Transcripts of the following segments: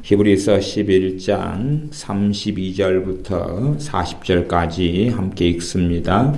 히브리서 11장 32절부터 40절까지 함께 읽습니다.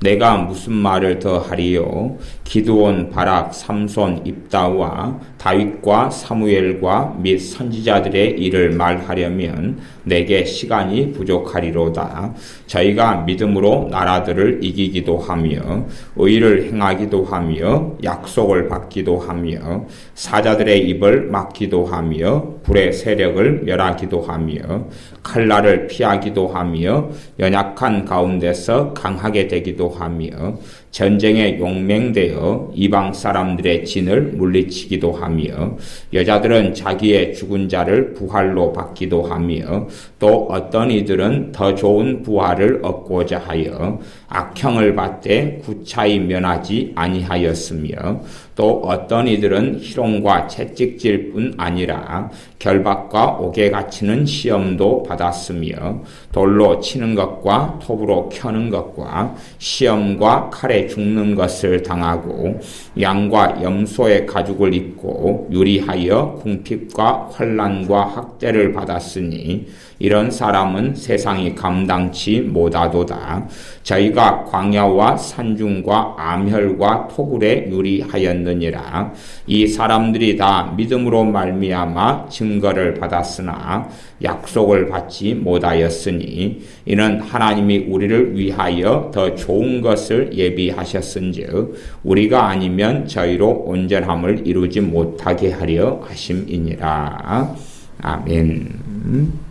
내가 무슨 말을 더 하리요? 기드온, 바락, 삼손, 입다와 다윗과 사무엘과 및 선지자들의 일을 말하려면 내게 시간이 부족하리로다. 저희가 믿음으로 나라들을 이기기도 하며 의를 행하기도 하며 약속을 받기도 하며 사자들의 입을 막기도 하며 불의 세력을 멸하기도 하며 칼날을 피하기도 하며 연약한 가운데서 강하게 되기도 하며 전쟁에 용맹되어 이방 사람들의 진을 물리치기도 하며 여자들은 자기의 죽은 자를 부활로 받기도 하며 또 어떤 이들은 더 좋은 부활을 얻고자 하여 악형을 받되 구차히 면하지 아니하였으며 또 어떤 이들은 희롱과 채찍질 뿐 아니라 결박과 옥에 갇히는 시험도 받았으며 돌로 치는 것과 톱으로 켜는 것과 시험과 칼에 죽는 것을 당하고 양과 염소의 가죽을 입고 유리하여 궁핍과 환난과 학대를 받았으니 이런 사람은 세상이 감당치 못하도다. 저희가 광야와 산중과 암혈과 토굴에 유리하였느니라. 이 사람들이 다 믿음으로 말미암아 증거를 받았으나 약속을 받지 못하였으니 이는 하나님이 우리를 위하여 더 좋은 것을 예비하셨은즉 우리가 아니면 저희로 온전함을 이루지 못하게 하려 하심이니라. 아멘.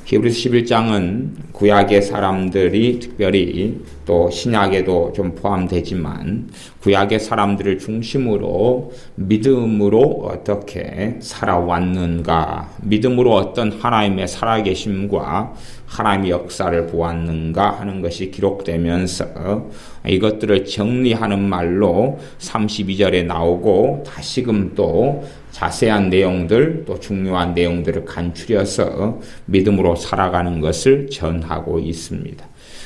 히브리서 11장은 구약의 사람들이 특별히 또 신약에도 좀 포함되지만 구약의 사람들을 중심으로 믿음으로 어떻게 살아왔는가, 믿음으로 어떤 하나님의 살아계심과 하나님의 역사를 보았는가 하는 것이 기록되면서 이것들을 정리하는 말로 32절에 나오고 다시금 또 자세한 내용들 또 중요한 내용들을 간추려서 믿음으로 살아가는 것을 전하고 있습니다.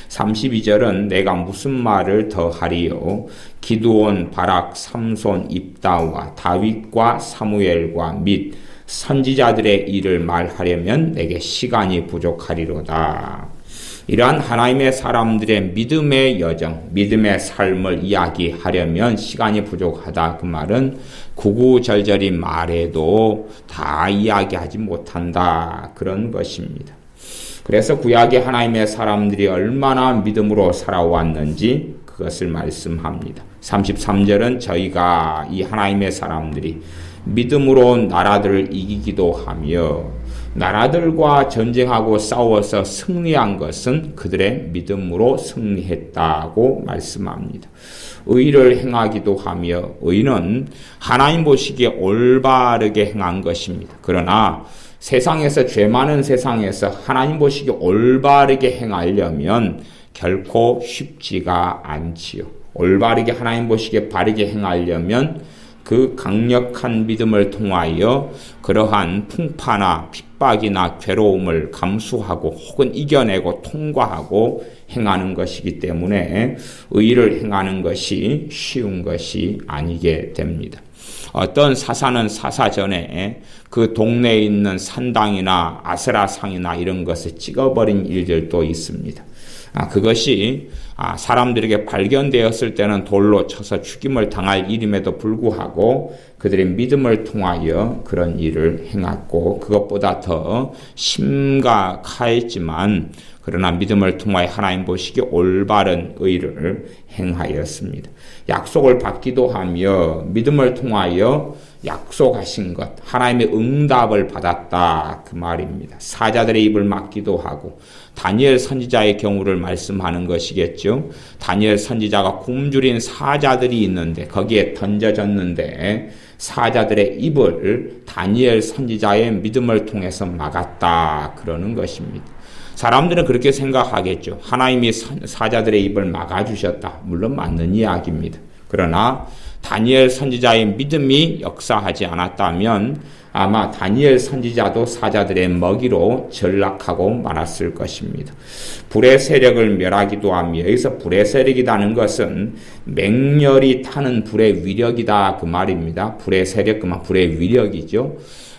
32절은 내가 무슨 말을 더 하리요? 기드온, 바락, 삼손, 입다와 다윗과 사무엘과 및 선지자들의 일을 말하려면 내게 시간이 부족하리로다. 이러한 하나님의 사람들의 믿음의 여정, 믿음의 삶을 이야기하려면 시간이 부족하다. 그 말은 구구절절히 말해도 다 이야기하지 못한다. 그런 것입니다. 그래서 구약의 하나님의 사람들이 얼마나 믿음으로 살아왔는지 그것을 말씀합니다. 33절은 저희가 이 하나님의 사람들이 믿음으로 나라들을 이기기도 하며 나라들과 전쟁하고 싸워서 승리한 것은 그들의 믿음으로 승리했다고 말씀합니다. 의를 행하기도 하며 의는 하나님 보시기에 올바르게 행한 것입니다. 그러나 세상에서 죄 많은 세상에서 하나님 보시기에 올바르게 행하려면 결코 쉽지가 않지요. 올바르게 하나님 보시기에 바르게 행하려면 그 강력한 믿음을 통하여 그러한 풍파나 핍박이나 괴로움을 감수하고 혹은 이겨내고 통과하고 행하는 것이기 때문에 의를 행하는 것이 쉬운 것이 아니게 됩니다. 어떤 사사는 사사전에 그 동네에 있는 산당이나 아세라상이나 이런 것을 찍어버린 일들도 있습니다. 그것이 사람들에게 발견되었을 때는 돌로 쳐서 죽임을 당할 일임에도 불구하고 그들의 믿음을 통하여 그런 일을 행했고 그것보다 더 심각하였지만 그러나 믿음을 통하여 하나님 보시기에 올바른 의를 행하였습니다. 약속을 받기도 하며 믿음을 통하여 약속하신 것, 하나님의 응답을 받았다 그 말입니다. 사자들의 입을 막기도 하고 다니엘 선지자의 경우를 말씀하는 것이겠죠. 다니엘 선지자가 굶주린 사자들이 있는데 거기에 던져졌는데 사자들의 입을 다니엘 선지자의 믿음을 통해서 막았다 그러는 것입니다. 사람들은 그렇게 생각하겠죠. 하나님이 사자들의 입을 막아주셨다. 물론 맞는 이야기입니다. 그러나 다니엘 선지자의 믿음이 역사하지 않았다면 아마 다니엘 선지자도 사자들의 먹이로 전락하고 말았을 것입니다. 불의 세력을 멸하기도 하며, 여기서 불의 세력이라는 것은 맹렬히 타는 불의 위력이다 그 말입니다. 불의 세력, 그만 불의 위력이죠.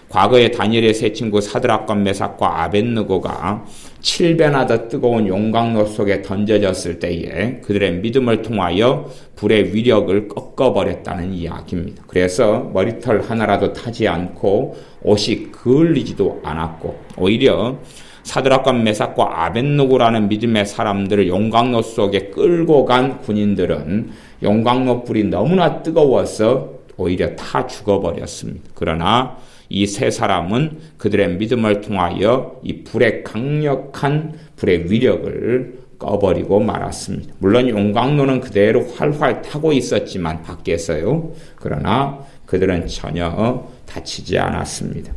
과거에 다니엘의 세 친구 사드락과 메삭과 아벳느고가 7배나 더 뜨거운 용광로 속에 던져졌을 때에 그들의 믿음을 통하여 불의 위력을 꺾어버렸다는 이야기입니다. 그래서 머리털 하나라도 타지 않고 옷이 그을리지도 않았고, 오히려 사드락과 메삭과 아벳느고라는 믿음의 사람들을 용광로 속에 끌고 간 군인들은 용광로 불이 너무나 뜨거워서 오히려 타 죽어버렸습니다. 그러나 이 세 사람은 그들의 믿음을 통하여 이 불의 강력한 불의 위력을 꺼버리고 말았습니다. 물론 용광로는 그대로 활활 타고 있었지만 밖에서요. 그러나 그들은 전혀 다치지 않았습니다.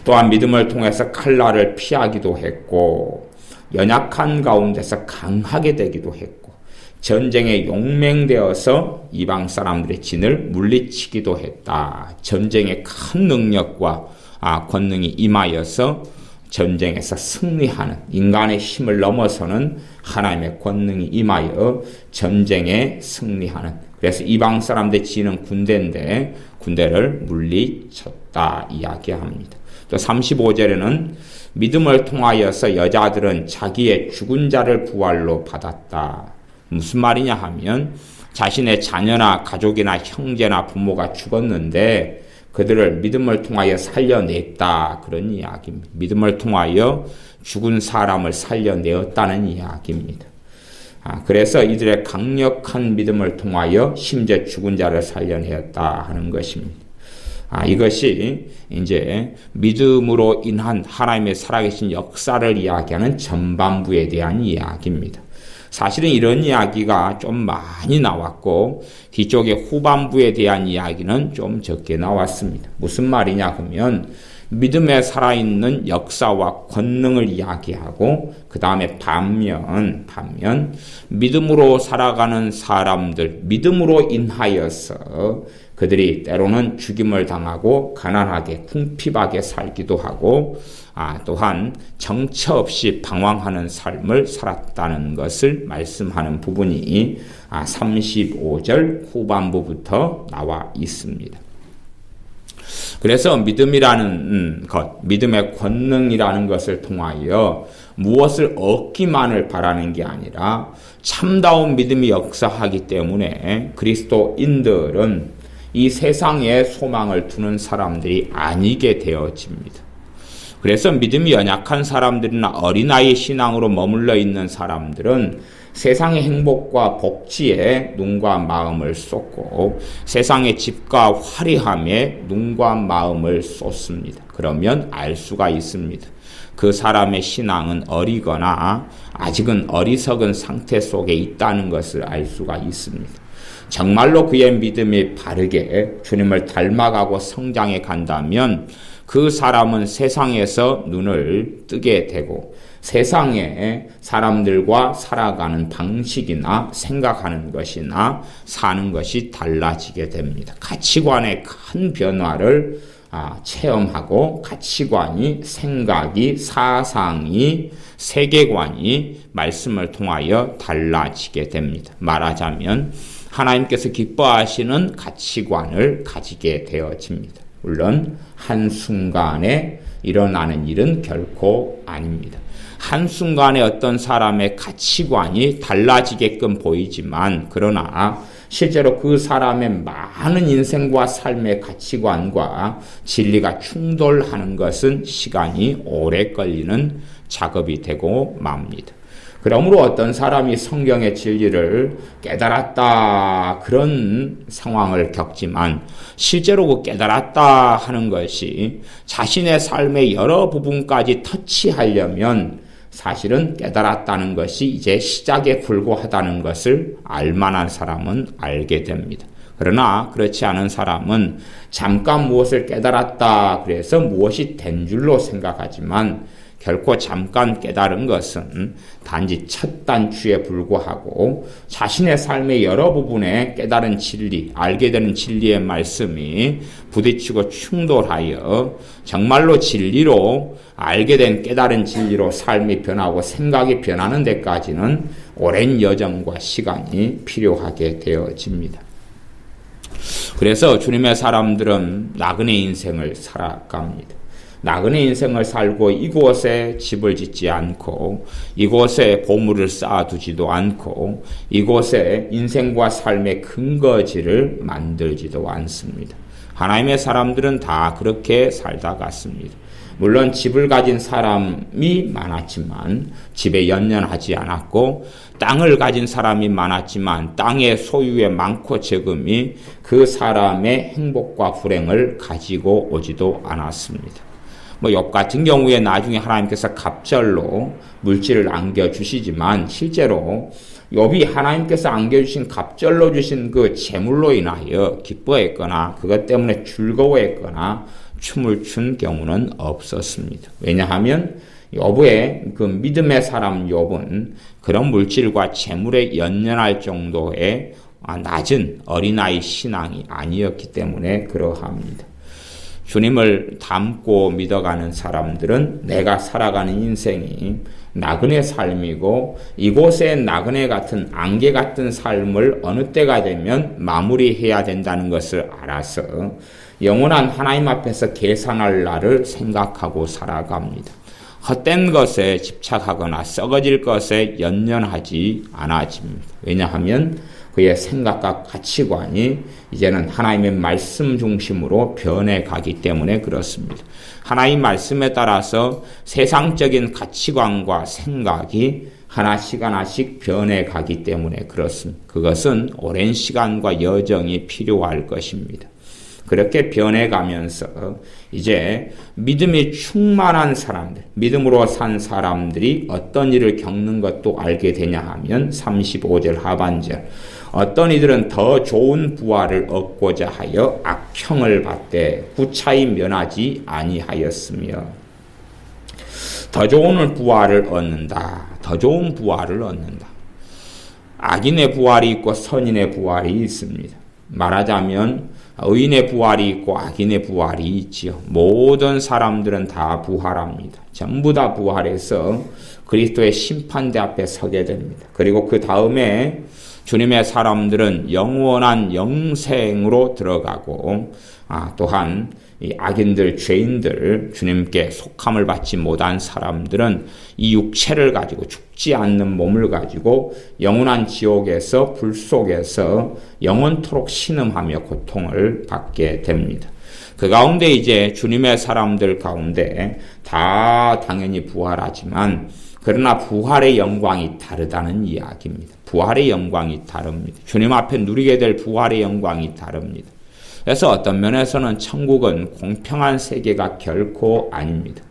또한 믿음을 통해서 칼날을 피하기도 했고, 연약한 가운데서 강하게 되기도 했고, 전쟁에 용맹되어서 이방 사람들의 진을 물리치기도 했다. 전쟁의 큰 능력과 권능이 임하여서 전쟁에서 승리하는, 인간의 힘을 넘어서는 하나님의 권능이 임하여 전쟁에 승리하는, 그래서 이방 사람들의 진은 군대인데 군대를 물리쳤다 이야기합니다. 또 35절에는 믿음을 통하여서 여자들은 자기의 죽은 자를 부활로 받았다. 무슨 말이냐 하면 자신의 자녀나 가족이나 형제나 부모가 죽었는데 그들을 믿음을 통하여 살려냈다, 그런 이야기입니다. 믿음을 통하여 죽은 사람을 살려내었다는 이야기입니다. 그래서 이들의 강력한 믿음을 통하여 심지어 죽은 자를 살려내었다 하는 것입니다. 이것이 이제 믿음으로 인한 하나님의 살아계신 역사를 이야기하는 전반부에 대한 이야기입니다. 사실은 이런 이야기가 좀 많이 나왔고 뒤쪽에 후반부에 대한 이야기는 좀 적게 나왔습니다. 무슨 말이냐 하면 믿음에 살아있는 역사와 권능을 이야기하고 그 다음에 반면 믿음으로 살아가는 사람들, 믿음으로 인하여서 그들이 때로는 죽임을 당하고 가난하게 궁핍하게 살기도 하고 또한 정처 없이 방황하는 삶을 살았다는 것을 말씀하는 부분이 35절 후반부부터 나와 있습니다. 그래서 믿음이라는 것, 믿음의 권능이라는 것을 통하여 무엇을 얻기만을 바라는 게 아니라 참다운 믿음이 역사하기 때문에 그리스도인들은 이 세상에 소망을 두는 사람들이 아니게 되어집니다. 그래서 믿음이 연약한 사람들이나 어린아이 신앙으로 머물러 있는 사람들은 세상의 행복과 복지에 눈과 마음을 쏟고 세상의 집과 화려함에 눈과 마음을 쏟습니다. 그러면 알 수가 있습니다. 그 사람의 신앙은 어리거나 아직은 어리석은 상태 속에 있다는 것을 알 수가 있습니다. 정말로 그의 믿음이 바르게 주님을 닮아가고 성장해 간다면 그 사람은 세상에서 눈을 뜨게 되고 세상의 사람들과 살아가는 방식이나 생각하는 것이나 사는 것이 달라지게 됩니다. 가치관의 큰 변화를 체험하고 가치관이, 생각이, 사상이, 세계관이 말씀을 통하여 달라지게 됩니다. 말하자면 하나님께서 기뻐하시는 가치관을 가지게 되어집니다. 물론 한순간에 일어나는 일은 결코 아닙니다. 한순간에 어떤 사람의 가치관이 달라지게끔 보이지만 그러나 실제로 그 사람의 많은 인생과 삶의 가치관과 진리가 충돌하는 것은 시간이 오래 걸리는 작업이 되고 맙니다. 그러므로 어떤 사람이 성경의 진리를 깨달았다 그런 상황을 겪지만 실제로 그 깨달았다 하는 것이 자신의 삶의 여러 부분까지 터치하려면 사실은 깨달았다는 것이 이제 시작에 불과하다는 것을 알만한 사람은 알게 됩니다. 그러나 그렇지 않은 사람은 잠깐 무엇을 깨달았다 그래서 무엇이 된 줄로 생각하지만 결코 잠깐 깨달은 것은 단지 첫 단추에 불과하고 자신의 삶의 여러 부분에 깨달은 진리, 알게 되는 진리의 말씀이 부딪히고 충돌하여 정말로 진리로 알게 된 깨달은 진리로 삶이 변하고 생각이 변하는 데까지는 오랜 여정과 시간이 필요하게 되어집니다. 그래서 주님의 사람들은 나그네 인생을 살아갑니다. 나그네 인생을 살고 이곳에 집을 짓지 않고 이곳에 보물을 쌓아두지도 않고 이곳에 인생과 삶의 근거지를 만들지도 않습니다. 하나님의 사람들은 다 그렇게 살다 갔습니다. 물론 집을 가진 사람이 많았지만 집에 연연하지 않았고 땅을 가진 사람이 많았지만 땅의 소유의 많고 적음이 그 사람의 행복과 불행을 가지고 오지도 않았습니다. 욥 같은 경우에 나중에 하나님께서 갑절로 물질을 안겨주시지만 실제로 욥이 하나님께서 안겨주신 갑절로 주신 그 재물로 인하여 기뻐했거나 그것 때문에 즐거워했거나 춤을 춘 경우는 없었습니다. 왜냐하면 욥의 그 믿음의 사람 욥은 그런 물질과 재물에 연연할 정도의 낮은 어린아이 신앙이 아니었기 때문에 그러합니다. 주님을 닮고 믿어가는 사람들은 내가 살아가는 인생이 나그네 삶이고 이곳에 나그네 같은 안개 같은 삶을 어느 때가 되면 마무리해야 된다는 것을 알아서 영원한 하나님 앞에서 계산할 날을 생각하고 살아갑니다. 헛된 것에 집착하거나 썩어질 것에 연연하지 않아집니다. 왜냐하면 그의 생각과 가치관이 이제는 하나님의 말씀 중심으로 변해가기 때문에 그렇습니다. 하나님 말씀에 따라서 세상적인 가치관과 생각이 하나씩 변해가기 때문에 그렇습니다. 그것은 오랜 시간과 여정이 필요할 것입니다. 그렇게 변해가면서 이제 믿음이 충만한 사람들, 믿음으로 산 사람들이 어떤 일을 겪는 것도 알게 되냐 하면 35절 하반절 어떤 이들은 더 좋은 부활을 얻고자 하여 악형을 받되 구차히 면하지 아니하였으며 더 좋은 부활을 얻는다. 더 좋은 부활을 얻는다. 악인의 부활이 있고 선인의 부활이 있습니다. 말하자면 의인의 부활이 있고 악인의 부활이 있지요. 모든 사람들은 다 부활합니다. 전부 다 부활해서 그리스도의 심판대 앞에 서게 됩니다. 그리고 그 다음에 주님의 사람들은 영원한 영생으로 들어가고 또한 이 악인들, 죄인들, 주님께 속함을 받지 못한 사람들은 이 육체를 가지고 죽지 않는 몸을 가지고 영원한 지옥에서 불 속에서 영원토록 신음하며 고통을 받게 됩니다. 그 가운데 이제 주님의 사람들 가운데 다 당연히 부활하지만 그러나 부활의 영광이 다르다는 이야기입니다. 부활의 영광이 다릅니다. 주님 앞에 누리게 될 부활의 영광이 다릅니다. 그래서 어떤 면에서는 천국은 공평한 세계가 결코 아닙니다.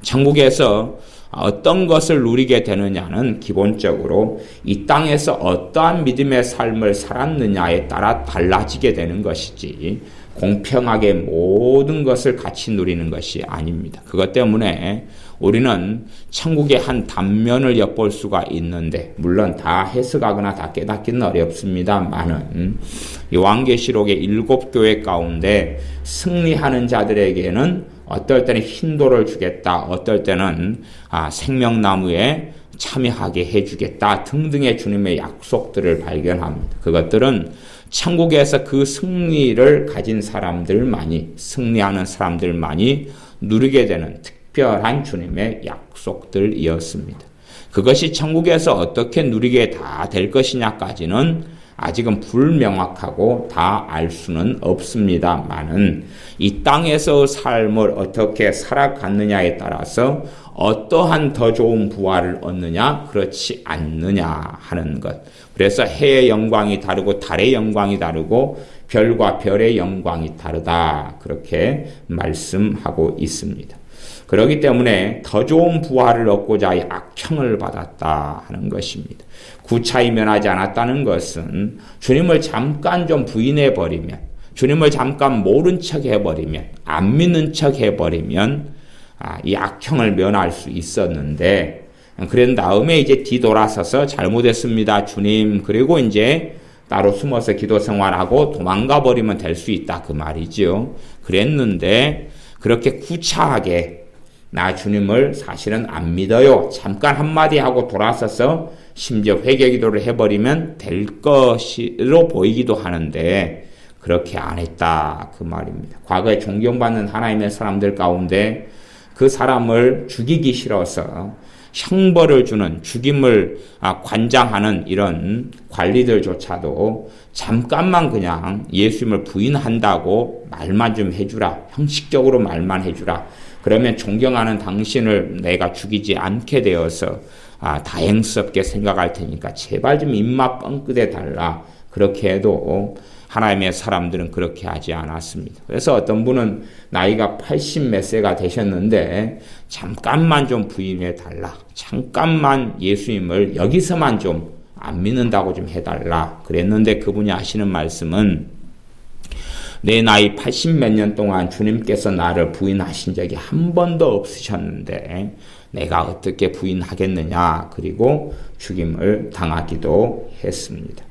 천국에서 어떤 것을 누리게 되느냐는 기본적으로 이 땅에서 어떠한 믿음의 삶을 살았느냐에 따라 달라지게 되는 것이지 공평하게 모든 것을 같이 누리는 것이 아닙니다. 그것 때문에 우리는 천국의 한 단면을 엿볼 수가 있는데 물론 다 해석하거나 다 깨닫기는 어렵습니다만은 요한계시록의 7교회 가운데 승리하는 자들에게는 어떨 때는 흰돌을 주겠다, 어떨 때는 생명나무에 참여하게 해주겠다 등등의 주님의 약속들을 발견합니다. 그것들은 천국에서 그 승리를 가진 사람들만이, 승리하는 사람들만이 누리게 되는 특별한 주님의 약속들이었습니다. 그것이 천국에서 어떻게 누리게 다 될 것이냐까지는 아직은 불명확하고 다 알 수는 없습니다만은 이 땅에서 삶을 어떻게 살아갔느냐에 따라서 어떠한 더 좋은 부활을 얻느냐 그렇지 않느냐 하는 것. 그래서 해의 영광이 다르고 달의 영광이 다르고 별과 별의 영광이 다르다 그렇게 말씀하고 있습니다. 그렇기 때문에 더 좋은 부활을 얻고자 악형을 받았다 하는 것입니다. 구차히 면하지 않았다는 것은 주님을 잠깐 좀 부인해버리면, 주님을 잠깐 모른 척 해버리면, 안 믿는 척 해버리면 이 악형을 면할 수 있었는데, 그런 다음에 이제 뒤돌아서서 잘못했습니다, 주님. 그리고 이제 따로 숨어서 기도 생활하고 도망가 버리면 될 수 있다, 그 말이죠. 그랬는데 그렇게 구차하게 나 주님을 사실은 안 믿어요, 잠깐 한마디 하고 돌아서서 심지어 회개 기도를 해버리면 될 것으로 보이기도 하는데 그렇게 안 했다, 그 말입니다. 과거에 존경받는 하나님의 사람들 가운데 그 사람을 죽이기 싫어서 형벌을 주는, 죽임을 관장하는 이런 관리들조차도 잠깐만 그냥 예수님을 부인한다고 말만 좀 해주라, 형식적으로 말만 해주라, 그러면 존경하는 당신을 내가 죽이지 않게 되어서 다행스럽게 생각할 테니까 제발 좀 입맛 뻥끗해 달라, 그렇게 해도 하나님의 사람들은 그렇게 하지 않았습니다. 그래서 어떤 분은 나이가 80 몇 세가 되셨는데 잠깐만 좀 부인해 달라, 잠깐만 예수님을 여기서만 좀 안 믿는다고 좀 해달라 그랬는데, 그분이 하시는 말씀은 내 나이 80 몇 년 동안 주님께서 나를 부인하신 적이 한 번도 없으셨는데 내가 어떻게 부인하겠느냐, 그리고 죽임을 당하기도 했습니다.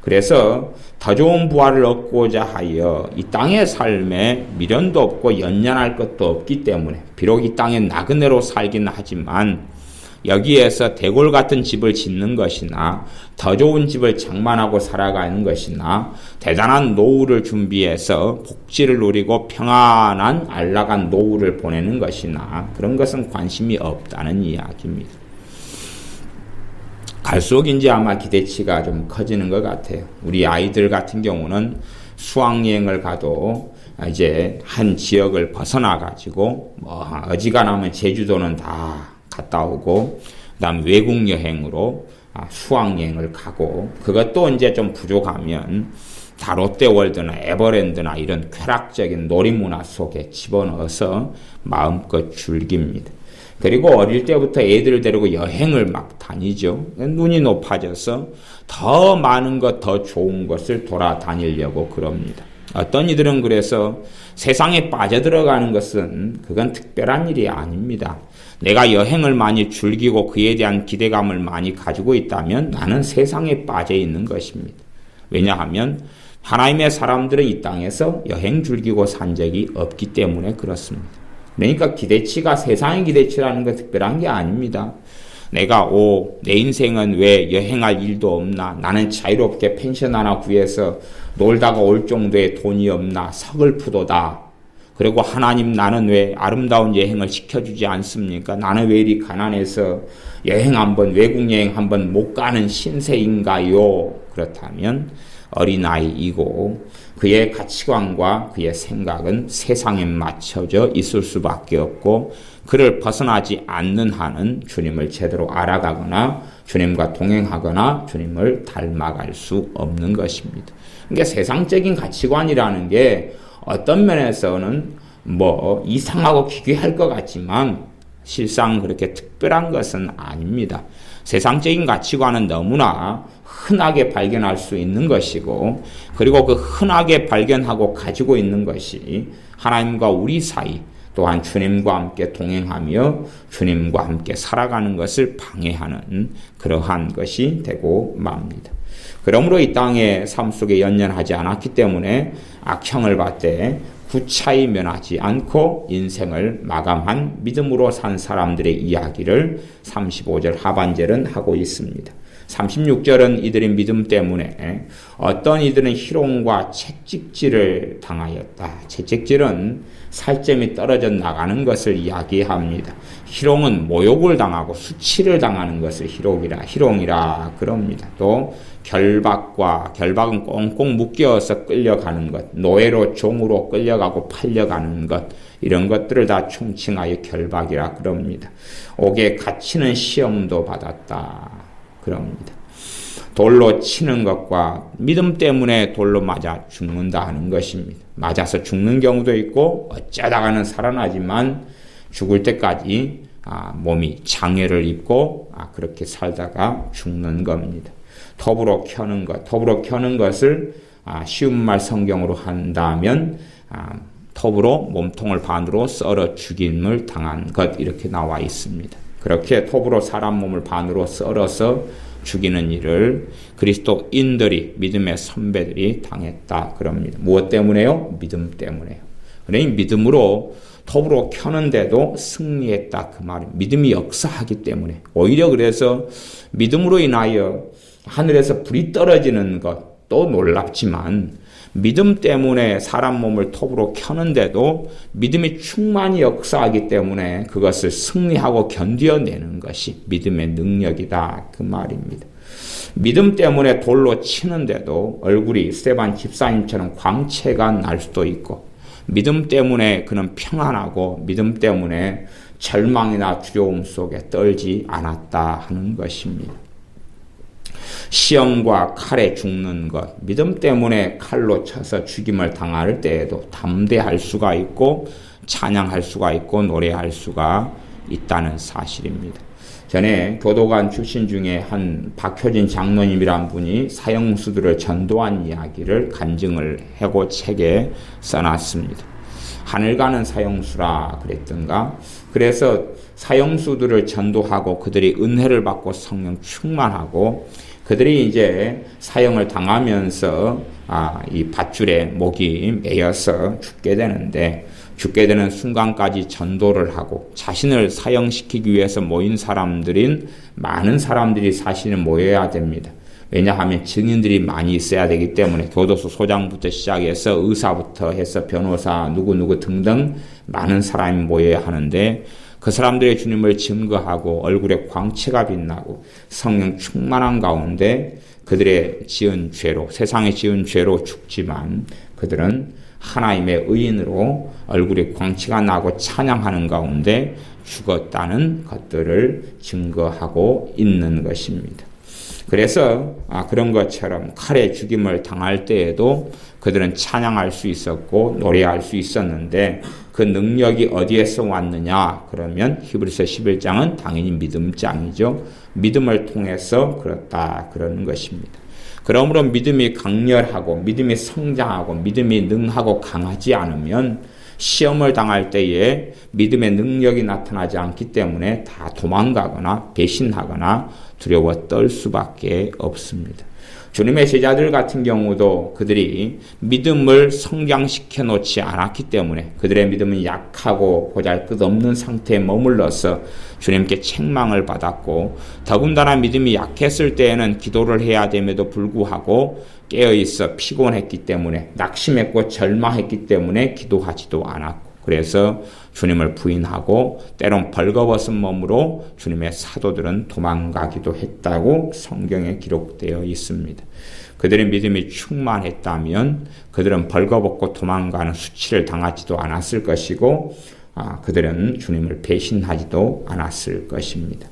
그래서 더 좋은 부활을 얻고자 하여 이 땅의 삶에 미련도 없고 연연할 것도 없기 때문에 비록 이 땅에 나그네로 살기는 하지만 여기에서 대골 같은 집을 짓는 것이나 더 좋은 집을 장만하고 살아가는 것이나 대단한 노후를 준비해서 복지를 누리고 평안한 안락한 노후를 보내는 것이나 그런 것은 관심이 없다는 이야기입니다. 갈수록 이제 아마 기대치가 좀 커지는 것 같아요. 우리 아이들 같은 경우는 수학여행을 가도 이제 한 지역을 벗어나가지고 어지간하면 제주도는 다 갔다 오고, 그 다음 외국 여행으로 수학여행을 가고, 그것도 이제 좀 부족하면 다 롯데월드나 에버랜드나 이런 쾌락적인 놀이문화 속에 집어넣어서 마음껏 즐깁니다. 그리고 어릴 때부터 애들을 데리고 여행을 막 다니죠. 눈이 높아져서 더 많은 것, 더 좋은 것을 돌아다니려고 그럽니다. 어떤 이들은 그래서 세상에 빠져들어가는 것은 그건 특별한 일이 아닙니다. 내가 여행을 많이 즐기고 그에 대한 기대감을 많이 가지고 있다면 나는 세상에 빠져 있는 것입니다. 왜냐하면 하나님의 사람들은 이 땅에서 여행 즐기고 산 적이 없기 때문에 그렇습니다. 그러니까 기대치가 세상의 기대치라는 건 특별한 게 아닙니다. 내가 내 인생은 왜 여행할 일도 없나, 나는 자유롭게 펜션 하나 구해서 놀다가 올 정도의 돈이 없나, 서글프도다. 그리고 하나님, 나는 왜 아름다운 여행을 시켜주지 않습니까? 나는 왜 이리 가난해서 외국 여행 한번 못 가는 신세인가요? 그렇다면 어린아이이고 그의 가치관과 그의 생각은 세상에 맞춰져 있을 수밖에 없고, 그를 벗어나지 않는 한은 주님을 제대로 알아가거나 주님과 동행하거나 주님을 닮아갈 수 없는 것입니다. 그러니까 세상적인 가치관이라는 게 어떤 면에서는 이상하고 기괴할 것 같지만 실상 그렇게 특별한 것은 아닙니다. 세상적인 가치관은 너무나 흔하게 발견할 수 있는 것이고, 그리고 그 흔하게 발견하고 가지고 있는 것이 하나님과 우리 사이, 또한 주님과 함께 동행하며 주님과 함께 살아가는 것을 방해하는 그러한 것이 되고 맙니다. 그러므로 이 땅의 삶 속에 연연하지 않았기 때문에 악형을 받되 구차히 면하지 않고 인생을 마감한 믿음으로 산 사람들의 이야기를 35절 하반절은 하고 있습니다. 36절은 이들의 믿음 때문에 어떤 이들은 희롱과 채찍질을 당하였다. 채찍질은 살점이 떨어져 나가는 것을 이야기합니다. 희롱은 모욕을 당하고 수치를 당하는 것을 희롱이라 그럽니다. 또 결박은 꽁꽁 묶여서 끌려가는 것, 노예로 종으로 끌려가고 팔려가는 것, 이런 것들을 다 총칭하여 결박이라 그럽니다. 옥에 갇히는 시험도 받았다 그럽니다. 돌로 치는 것과 믿음 때문에 돌로 맞아 죽는다 하는 것입니다. 맞아서 죽는 경우도 있고 어쩌다가는 살아나지만 죽을 때까지 몸이 장애를 입고 그렇게 살다가 죽는 겁니다. 톱으로 켜는 것을 쉬운 말 성경으로 한다면 톱으로 몸통을 반으로 썰어 죽임을 당한 것 이렇게 나와 있습니다. 그렇게 톱으로 사람 몸을 반으로 썰어서 죽이는 일을 그리스도인들이 믿음의 선배들이 당했다 그럽니다. 무엇 때문에요? 믿음 때문에요. 그러니 믿음으로 톱으로 켜는데도 승리했다 그 말입니다. 믿음이 역사하기 때문에 오히려 그래서 믿음으로 인하여 하늘에서 불이 떨어지는 것도 놀랍지만 믿음 때문에 사람 몸을 톱으로 켜는데도 믿음이 충만히 역사하기 때문에 그것을 승리하고 견뎌내는 것이 믿음의 능력이다 그 말입니다. 믿음 때문에 돌로 치는데도 얼굴이 스데반 집사님처럼 광채가 날 수도 있고 믿음 때문에 그는 평안하고 믿음 때문에 절망이나 두려움 속에 떨지 않았다 하는 것입니다. 시험과 칼에 죽는 것, 믿음 때문에 칼로 쳐서 죽임을 당할 때에도 담대할 수가 있고 찬양할 수가 있고 노래할 수가 있다는 사실입니다. 전에 교도관 출신 중에 한 박효진 장로님이란 분이 사형수들을 전도한 이야기를 간증을 하고 책에 써놨습니다. 하늘 가는 사형수라 그랬던가. 그래서 사형수들을 전도하고 그들이 은혜를 받고 성령 충만하고 그들이 이제 사형을 당하면서 이 밧줄에 목이 매여서 죽게 되는 순간까지 전도를 하고 자신을 사형시키기 위해서 모인 사람들인 많은 사람들이 사실은 모여야 됩니다. 왜냐하면 증인들이 많이 있어야 되기 때문에 교도소 소장부터 시작해서 의사부터 해서 변호사 누구누구 등등 많은 사람이 모여야 하는데 그 사람들의 주님을 증거하고 얼굴에 광채가 빛나고 성령 충만한 가운데 그들의 지은 죄로 세상에 지은 죄로 죽지만 그들은 하나님의 의인으로 얼굴에 광채가 나고 찬양하는 가운데 죽었다는 것들을 증거하고 있는 것입니다. 그래서 그런 것처럼 칼에 죽임을 당할 때에도 그들은 찬양할 수 있었고 노래할 수 있었는데 그 능력이 어디에서 왔느냐 그러면 히브리서 11장은 당연히 믿음장이죠. 믿음을 통해서 그렇다 그러는 것입니다. 그러므로 믿음이 강렬하고 믿음이 성장하고 믿음이 능하고 강하지 않으면 시험을 당할 때에 믿음의 능력이 나타나지 않기 때문에 다 도망가거나 배신하거나 두려워 떨 수밖에 없습니다. 주님의 제자들 같은 경우도 그들이 믿음을 성장시켜 놓지 않았기 때문에 그들의 믿음은 약하고 보잘것없는 상태에 머물러서 주님께 책망을 받았고 더군다나 믿음이 약했을 때에는 기도를 해야 됨에도 불구하고 깨어있어 피곤했기 때문에 낙심했고 절망했기 때문에 기도하지도 않았고 그래서 주님을 부인하고 때론 벌거벗은 몸으로 주님의 사도들은 도망가기도 했다고 성경에 기록되어 있습니다. 그들의 믿음이 충만했다면 그들은 벌거벗고 도망가는 수치를 당하지도 않았을 것이고 그들은 주님을 배신하지도 않았을 것입니다.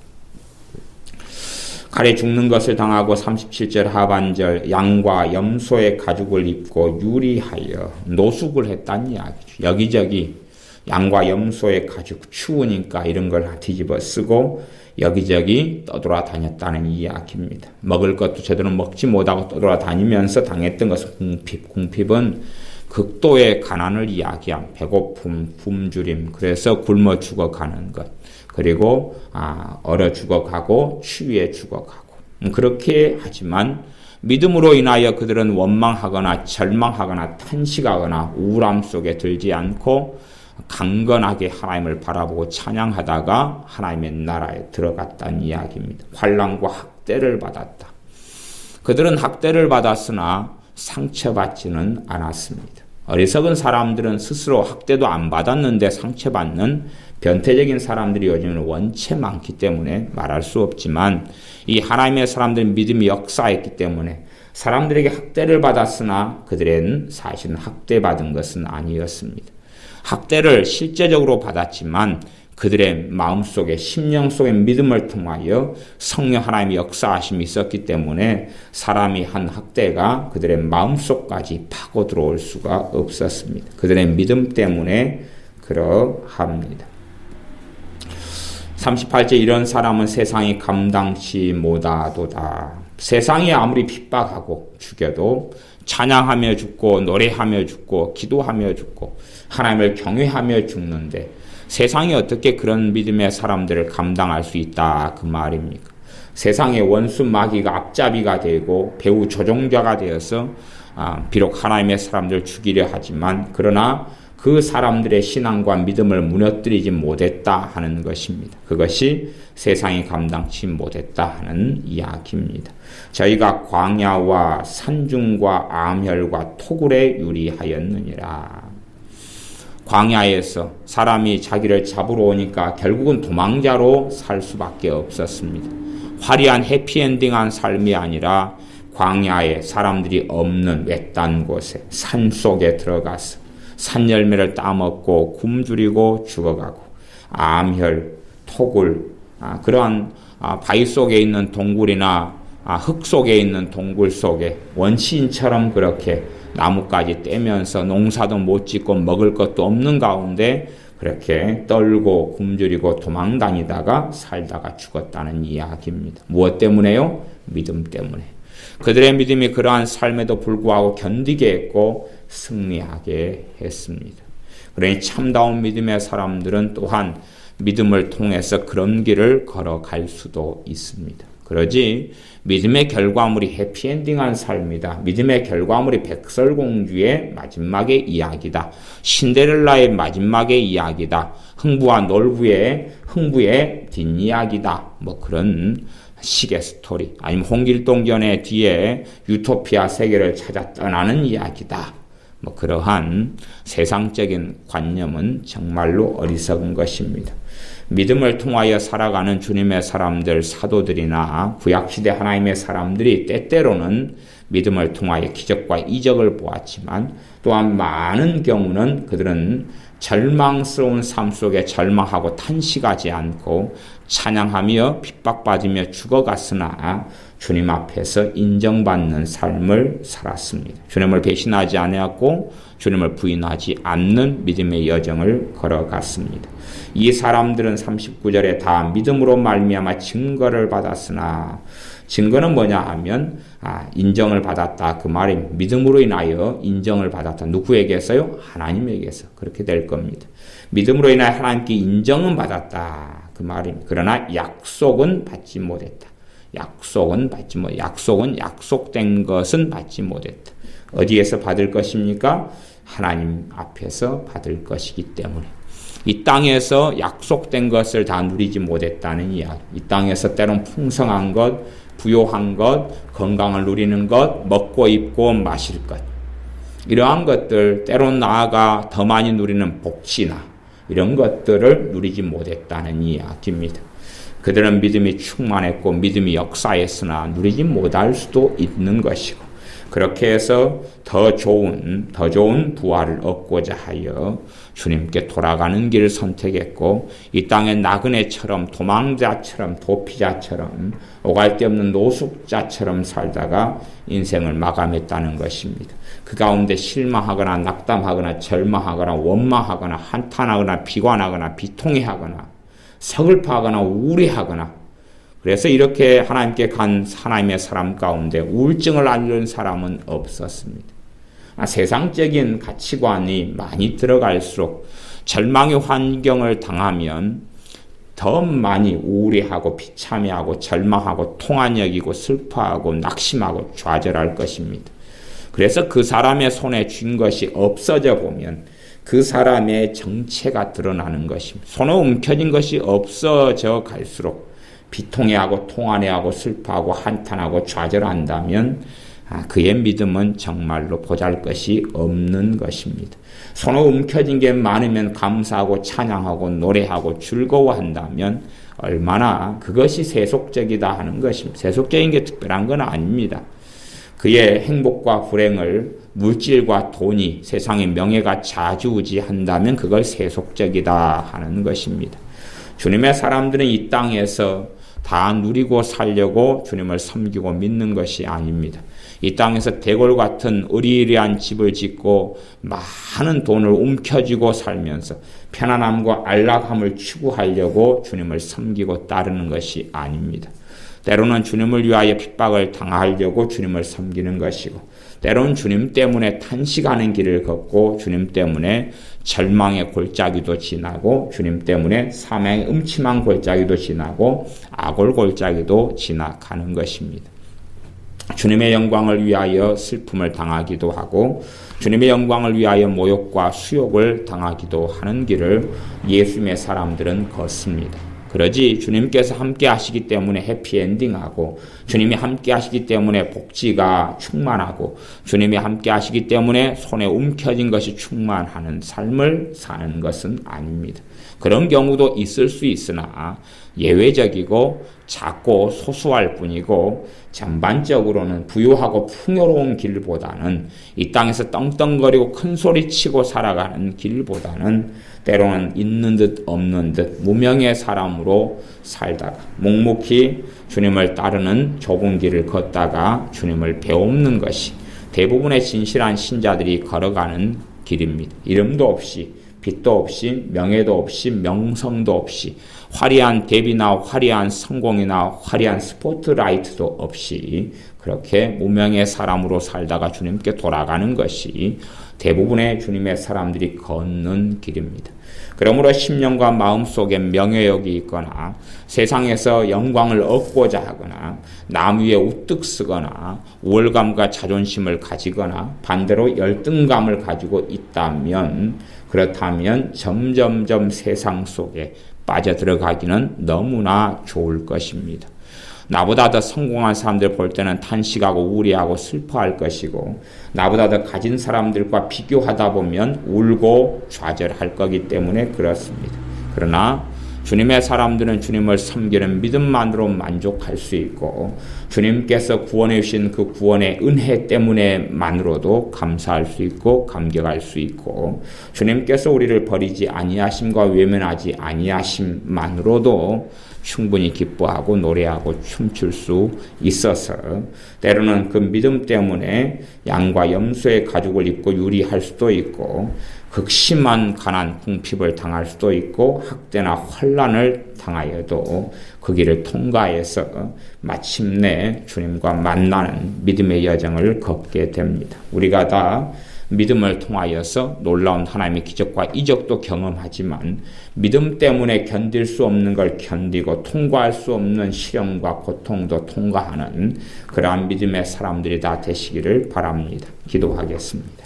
칼에 죽는 것을 당하고 37절 하반절 양과 염소의 가죽을 입고 유리하여 노숙을 했다는 이야기죠. 여기저기 양과 염소의 가죽 추우니까 이런 걸 뒤집어 쓰고 여기저기 떠돌아다녔다는 이야기입니다. 먹을 것도 제대로 먹지 못하고 떠돌아다니면서 당했던 것은 궁핍은 극도의 가난을 이야기한 배고픔, 굶주림, 그래서 굶어 죽어가는 것, 그리고 얼어 죽어가고 추위에 죽어가고 그렇게 하지만 믿음으로 인하여 그들은 원망하거나 절망하거나 탄식하거나 우울함 속에 들지 않고 강건하게 하나님을 바라보고 찬양하다가 하나님의 나라에 들어갔다는 이야기입니다. 환난과 학대를 받았다. 그들은 학대를 받았으나 상처받지는 않았습니다. 어리석은 사람들은 스스로 학대도 안 받았는데 상처받는 변태적인 사람들이 요즘은 원체 많기 때문에 말할 수 없지만 이 하나님의 사람들은 믿음이 역사했기 때문에 사람들에게 학대를 받았으나 그들은 사실은 학대받은 것은 아니었습니다. 학대를 실제적으로 받았지만 그들의 마음속에 심령 속의 믿음을 통하여 성령 하나님의 역사하심이 있었기 때문에 사람이 한 학대가 그들의 마음속까지 파고 들어올 수가 없었습니다. 그들의 믿음 때문에 그러합니다. 38절 이런 사람은 세상이 감당치 못하도다. 세상이 아무리 핍박하고 죽여도 찬양하며 죽고 노래하며 죽고 기도하며 죽고 하나님을 경외하며 죽는데 세상이 어떻게 그런 믿음의 사람들을 감당할 수 있다 그 말입니까? 세상의 원수 마귀가 앞잡이가 되고 배후 조종자가 되어서 비록 하나님의 사람들을 죽이려 하지만 그러나 그 사람들의 신앙과 믿음을 무너뜨리지 못했다 하는 것입니다. 그것이 세상이 감당치 못했다 하는 이야기입니다. 저희가 광야와 산중과 암혈과 토굴에 유리하였느니라. 광야에서 사람이 자기를 잡으러 오니까 결국은 도망자로 살 수밖에 없었습니다. 화려한 해피엔딩한 삶이 아니라 광야에 사람들이 없는 외딴 곳에 산속에 들어가서 산열매를 따먹고 굶주리고 죽어가고 암혈, 토굴, 그러한 바위 속에 있는 동굴이나 흙 속에 있는 동굴 속에 원시인처럼 그렇게 나뭇가지 떼면서 농사도 못 짓고 먹을 것도 없는 가운데 그렇게 떨고 굶주리고 도망다니다가 살다가 죽었다는 이야기입니다. 무엇 때문에요? 믿음 때문에. 그들의 믿음이 그러한 삶에도 불구하고 견디게 했고 승리하게 했습니다. 그러니 참다운 믿음의 사람들은 또한 믿음을 통해서 그런 길을 걸어갈 수도 있습니다. 그러지 믿음의 결과물이 해피엔딩한 삶이다. 믿음의 결과물이 백설공주의 마지막의 이야기다. 신데렐라의 마지막의 이야기다. 흥부의 뒷이야기다. 뭐 그런 식의 스토리. 아니면 홍길동전의 뒤에 유토피아 세계를 찾아 떠나는 이야기다. 뭐 그러한 세상적인 관념은 정말로 어리석은 것입니다. 믿음을 통하여 살아가는 주님의 사람들, 사도들이나 구약시대 하나님의 사람들이 때때로는 믿음을 통하여 기적과 이적을 보았지만 또한 많은 경우는 그들은 절망스러운 삶 속에 절망하고 탄식하지 않고 찬양하며 핍박받으며 죽어갔으나 주님 앞에서 인정받는 삶을 살았습니다. 주님을 배신하지 아니하고 주님을 부인하지 않는 믿음의 여정을 걸어갔습니다. 이 사람들은 39절에 다 믿음으로 말미암아 증거를 받았으나 증거는 뭐냐 하면 인정을 받았다 그 말입니다. 믿음으로 인하여 인정을 받았다. 누구에게서요? 하나님에게서. 그렇게 될 겁니다. 믿음으로 인하여 하나님께 인정은 받았다 그 말입니다. 그러나 약속은 받지 못했다. 약속은 약속된 것은 받지 못했다. 어디에서 받을 것입니까? 하나님 앞에서 받을 것이기 때문에. 이 땅에서 약속된 것을 다 누리지 못했다는 이야기. 이 땅에서 때론 풍성한 것, 부요한 것, 건강을 누리는 것, 먹고 입고 마실 것. 이러한 것들, 때론 나아가 더 많이 누리는 복지나 이런 것들을 누리지 못했다는 이야기입니다. 그들은 믿음이 충만했고 믿음이 역사했으나 누리지 못할 수도 있는 것이고 그렇게 해서 더 좋은 부활을 얻고자 하여 주님께 돌아가는 길을 선택했고 이 땅의 나그네처럼 도망자처럼 도피자처럼 오갈 데 없는 노숙자처럼 살다가 인생을 마감했다는 것입니다. 그 가운데 실망하거나 낙담하거나 절망하거나 원망하거나 한탄하거나 비관하거나 비통해하거나 서글퍼하거나 우울해하거나 그래서 이렇게 하나님께 간 하나님의 사람 가운데 우울증을 앓는 사람은 없었습니다. 세상적인 가치관이 많이 들어갈수록 절망의 환경을 당하면 더 많이 우울해하고 비참해하고 절망하고 통한 여기고 슬퍼하고 낙심하고 좌절할 것입니다. 그래서 그 사람의 손에 쥔 것이 없어져 보면 그 사람의 정체가 드러나는 것입니다. 손에 움켜진 것이 없어져 갈수록 비통해하고 통안해하고 슬퍼하고 한탄하고 좌절한다면 그의 믿음은 정말로 보잘것이 없는 것입니다. 손에 움켜진 게 많으면 감사하고 찬양하고 노래하고 즐거워한다면 얼마나 그것이 세속적이다 하는 것입니다. 세속적인 게 특별한 건 아닙니다. 그의 행복과 불행을 물질과 돈이 세상의 명예가 좌지우지한다면 그걸 세속적이다 하는 것입니다. 주님의 사람들은 이 땅에서 다 누리고 살려고 주님을 섬기고 믿는 것이 아닙니다. 이 땅에서 대궐 같은 으리으리한 집을 짓고 많은 돈을 움켜쥐고 살면서 편안함과 안락함을 추구하려고 주님을 섬기고 따르는 것이 아닙니다. 때로는 주님을 위하여 핍박을 당하려고 주님을 섬기는 것이고 때로는 주님 때문에 탄식하는 길을 걷고 주님 때문에 절망의 골짜기도 지나고 주님 때문에 사망의 음침한 골짜기도 지나고 악올 골짜기도 지나가는 것입니다. 주님의 영광을 위하여 슬픔을 당하기도 하고 주님의 영광을 위하여 모욕과 수욕을 당하기도 하는 길을 예수님의 사람들은 걷습니다. 그러지 주님께서 함께 하시기 때문에 해피엔딩하고 주님이 함께 하시기 때문에 복지가 충만하고 주님이 함께 하시기 때문에 손에 움켜진 것이 충만하는 삶을 사는 것은 아닙니다. 그런 경우도 있을 수 있으나 예외적이고 작고 소수할 뿐이고 전반적으로는 부유하고 풍요로운 길보다는 이 땅에서 떵떵거리고 큰소리치고 살아가는 길보다는 때로는 있는 듯 없는 듯 무명의 사람으로 살다가 묵묵히 주님을 따르는 좁은 길을 걷다가 주님을 배웁는 것이 대부분의 진실한 신자들이 걸어가는 길입니다. 이름도 없이 빛도 없이 명예도 없이 명성도 없이 화려한 대비나 화려한 성공이나 화려한 스포트라이트도 없이 그렇게 무명의 사람으로 살다가 주님께 돌아가는 것이 대부분의 주님의 사람들이 걷는 길입니다. 그러므로 심령과 마음속에 명예욕이 있거나 세상에서 영광을 얻고자 하거나 남 위에 우뚝 서거나 우월감과 자존심을 가지거나 반대로 열등감을 가지고 있다면 그렇다면 점점점 세상 속에 빠져들어가기는 너무나 좋을 것입니다. 나보다 더 성공한 사람들 볼 때는 탄식하고 우울해하고 슬퍼할 것이고 나보다 더 가진 사람들과 비교하다 보면 울고 좌절할 거기 때문에 그렇습니다. 그러나 주님의 사람들은 주님을 섬기는 믿음만으로 만족할 수 있고 주님께서 구원해 주신 그 구원의 은혜 때문에만으로도 감사할 수 있고 감격할 수 있고 주님께서 우리를 버리지 아니하심과 외면하지 아니하심만으로도 충분히 기뻐하고 노래하고 춤출 수 있어서 때로는 그 믿음 때문에 양과 염소의 가죽을 입고 유리할 수도 있고 극심한 가난 궁핍을 당할 수도 있고 학대나 환난을 당하여도 그 길을 통과해서 마침내 주님과 만나는 믿음의 여정을 걷게 됩니다. 우리가 다 믿음을 통하여서 놀라운 하나님의 기적과 이적도 경험하지만 믿음 때문에 견딜 수 없는 걸 견디고 통과할 수 없는 시련과 고통도 통과하는 그러한 믿음의 사람들이 다 되시기를 바랍니다. 기도하겠습니다.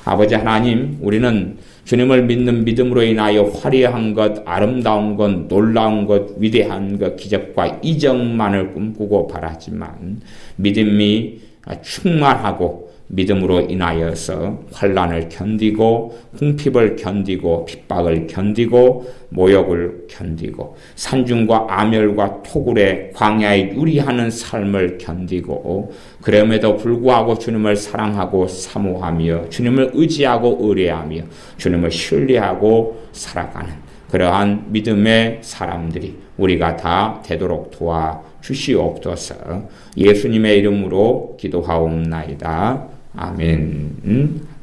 아버지 하나님, 우리는 주님을 믿는 믿음으로 인하여 화려한 것, 아름다운 것, 놀라운 것, 위대한 것, 기적과 이적만을 꿈꾸고 바라지만 믿음이 충만하고 믿음으로 인하여서 환난을 견디고 궁핍을 견디고 핍박을 견디고 모욕을 견디고 산중과 아멸과 토굴의 광야에 유리하는 삶을 견디고 그럼에도 불구하고 주님을 사랑하고 사모하며 주님을 의지하고 의뢰하며 주님을 신뢰하고 살아가는 그러한 믿음의 사람들이 우리가 다 되도록 도와주시옵소서. 예수님의 이름으로 기도하옵나이다. 아멘.